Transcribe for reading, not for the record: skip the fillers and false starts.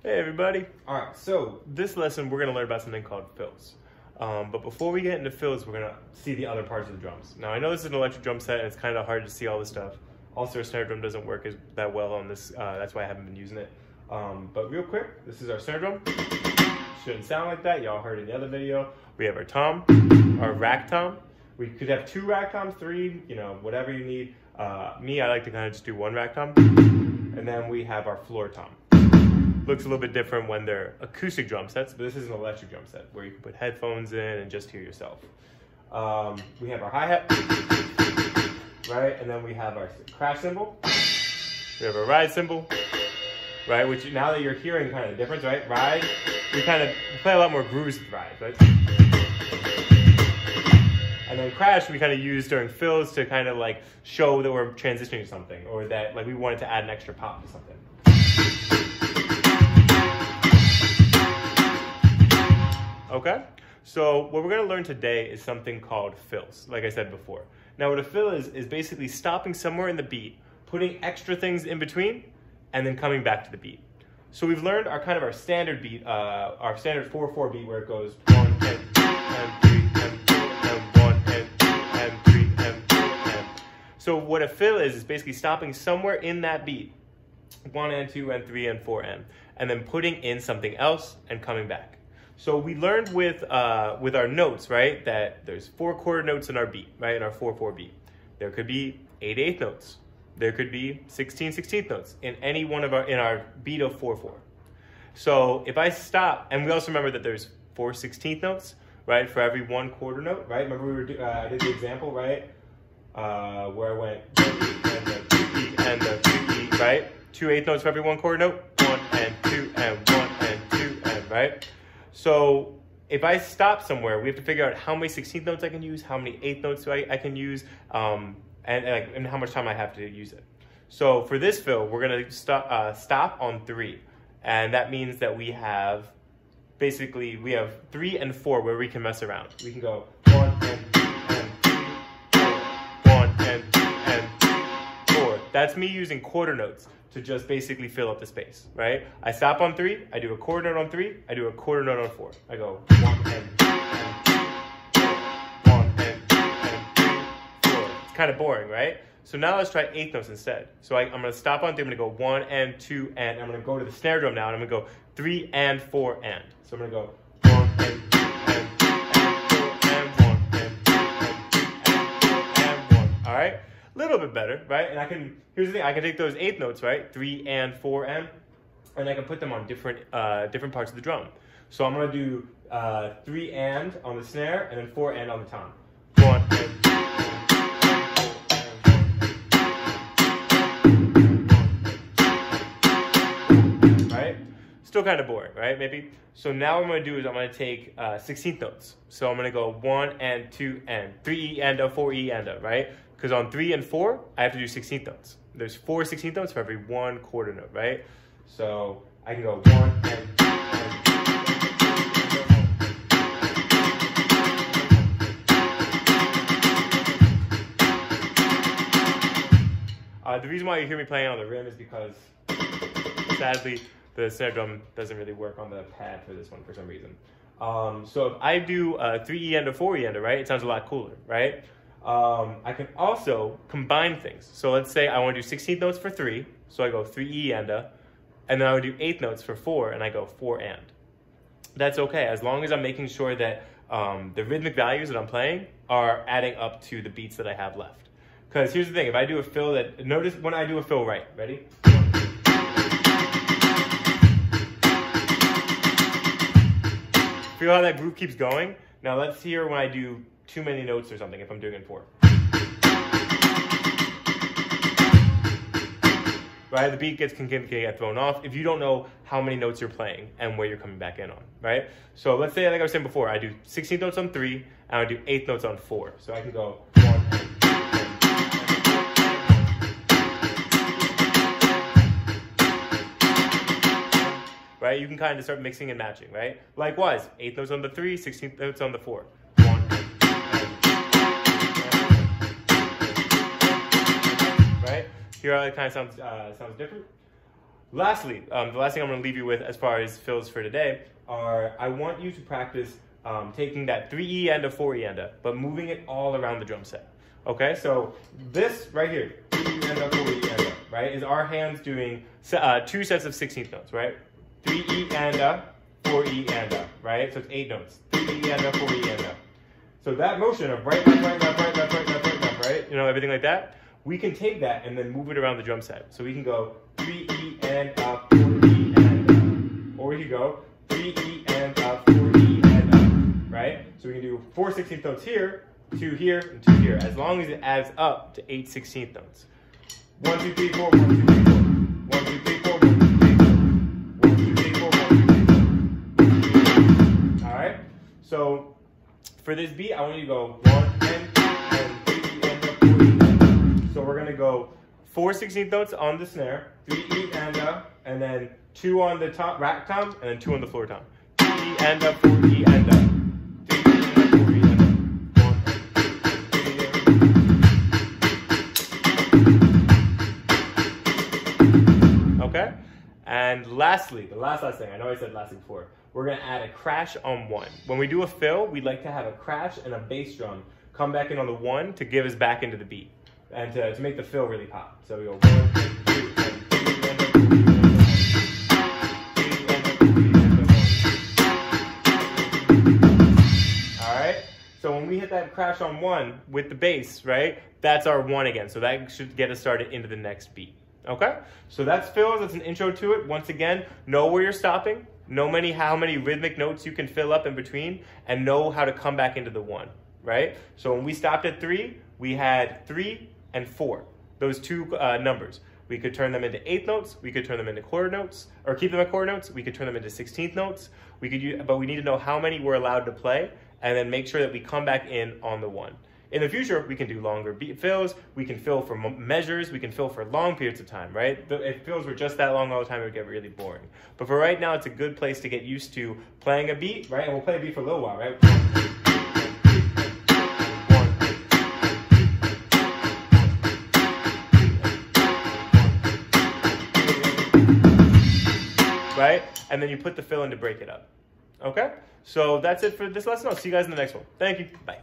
Hey everybody. Alright, so This lesson we're going to learn about something called fills. But before we get into fills, we're going to see the other parts of the drums. Now I know this is an electric drum set and it's kind of hard to see all this stuff. Also, our snare drum doesn't work that well on this, that's why I haven't been using it. But real quick, this is our snare drum. Shouldn't sound like that, y'all heard in the other video. We have our tom, our rack tom. We could have 2 rack toms, 3, whatever you need. I like to kind of just do 1 rack tom. And then we have our floor tom. Looks a little bit different when they're acoustic drum sets, but this is an electric drum set where you can put headphones in and just hear yourself. We have our hi-hat, right? And then we have our crash cymbal. We have our ride cymbal, right? Which now that you're hearing kind of the difference, right? Ride, we play a lot more grooves with ride, right? And then crash we kind of use during fills to kind of like show that we're transitioning to something, or that like we wanted to add an extra pop to something. Okay, so what we're going to learn today is something called fills, like I said before. Now what a fill is basically stopping somewhere in the beat, putting extra things in between, and then coming back to the beat. So we've learned our standard beat, our standard 4/4 beat where it goes 1 and 2 and 3 and 4 and 1 and 2 and 3 and 4 and. So what a fill is basically stopping somewhere in that beat, 1 and 2 and 3 and 4 and then putting in something else and coming back. So we learned with our notes, right, that there's 4 quarter notes in our beat, right, in our 4/4 beat. There could be 8 8th notes. There could be 16 16th notes in any one of in our beat of 4/4. So if I stop, and we also remember that there's 4 16th notes, right, for every 1 quarter note, right? Remember I did the example, right, where I went and the 2 E, right? 2 8th notes for every 1 quarter note, 1 and 2 and 1 and 2 and, right? So if I stop somewhere, we have to figure out how many 16th notes I can use, how many 8th notes I can use, and how much time I have to use it. So for this fill, we're going to stop on 3. And that means that we have 3 and 4 where we can mess around. We can go 1 and 2 and 3, 4, 1 and 2 and 3, 4. That's me using quarter notes to just basically fill up the space, right? I stop on 3, I do a quarter note on 3, I do a quarter note on 4. I go 1 and 2 and 3, 4, 1 and 2 and 3, 4. It's kind of boring, right? So now let's try 8th notes instead. So I'm going to stop on 3, I'm going to go 1 and 2 and, I'm going to go to the snare drum now, and I'm going to go 3 and 4 and. So I'm going to go 1 and 2 and 3 and 4 and 1 and 2 and 3 and 4 and 1. All right? Little bit better, right? And here's the thing, I can take those 8th notes, right? 3 and 4 and I can put them on different parts of the drum. So I'm gonna do 3 and on the snare, and then 4 and on the tom. 1 and 2 and 3 and 4 and 1, right? Still kind of boring, right? Maybe. So now what I'm gonna do is I'm gonna take 16th notes. So I'm gonna go 1 and 2 and 3 E and a 4 E and a, right? Because on 3 and 4, I have to do 16th notes. There's 4 16th notes for every 1 quarter note, right? So I can go 1 and 2 and the reason why you hear me playing on the rim is because, sadly, the snare drum doesn't really work on the pad for this one for some reason. So if I do 3 E and a 4 E and a, right, it sounds a lot cooler, right? I can also combine things. So let's say I want to do 16th notes for 3, so I go 3 E and a, and then I would do 8th notes for 4, and I go 4 and. That's okay, as long as I'm making sure that the rhythmic values that I'm playing are adding up to the beats that I have left. Because here's the thing, if I do a fill notice when I do a fill right, ready? Feel how that groove keeps going? Now let's hear when I do too many notes or something, if I'm doing it in 4. Right, the beat can get thrown off if you don't know how many notes you're playing and where you're coming back in on, right? So let's say, like I was saying before, I do 16th notes on 3, and I do 8th notes on 4. So I can go 1 and 2 right? You can kind of start mixing and matching, right? Likewise, 8th notes on the 3, 16th notes on the 4. 1 and 2 and right? Hear how it kind of sounds different? Lastly, the last thing I'm going to leave you with as far as fills for today are I want you to practice taking that 3E enda, 4E enda, but moving it all around the drum set. Okay, so this right here, 3E enda, 4E enda, right, is our hands doing 2 sets of 16th notes, right? 3E enda, 4E enda, right? So it's 8 notes. 3E enda, 4E enda. So that motion of right, left, right, left, right, left, right, left, right, left, right, you know, everything like that, we can take that and then move it around the drum set. So we can go 3E enda, 4E enda. Or we can go 3E enda, 4E enda, right? So we can do 4 16th notes here, 2 here, and 2 here, as long as it adds up to 8 16th notes. 1, 2, 3, 4, 1, 2, 3, 4. 1, 2, 3, 4, 1, 2, 3, 4. 1, 2, 3, 4, 1, 2, 3, 4. All right? So for this beat, I want you to go 1 and 2 and 3 and 4 and. So we're going to go 4 16th notes on the snare, 3 and then 2 on the top rack tom, and then 2 on the floor tom. 3 and 4 and. Okay? And lastly, the last thing, I know I said lastly before, we're going to add a crash on 1. When we do a fill, we'd like to have a crash and a bass drum come back in on the 1 to give us back into the beat and to make the fill really pop. So we go 1, 2, and 3, all right? So when we hit that crash on 1 with the bass, right, that's our 1 again. So that should get us started into the next beat. Okay, so that's fills. That's an intro to it. Once again, know where you're stopping, know how many rhythmic notes you can fill up in between, and know how to come back into the 1, right? So when we stopped at 3, we had 3 and 4, those 2 numbers. We could turn them into 8th notes, we could turn them into quarter notes, or keep them at quarter notes, we could turn them into 16th notes, but we need to know how many we're allowed to play, and then make sure that we come back in on the 1. In the future, we can do longer beat fills, we can fill for measures, we can fill for long periods of time, right? If fills were just that long all the time, it would get really boring. But for right now, it's a good place to get used to playing a beat, right? And we'll play a beat for a little while, right? Right? And then you put the fill in to break it up. Okay? So that's it for this lesson. I'll see you guys in the next one. Thank you. Bye.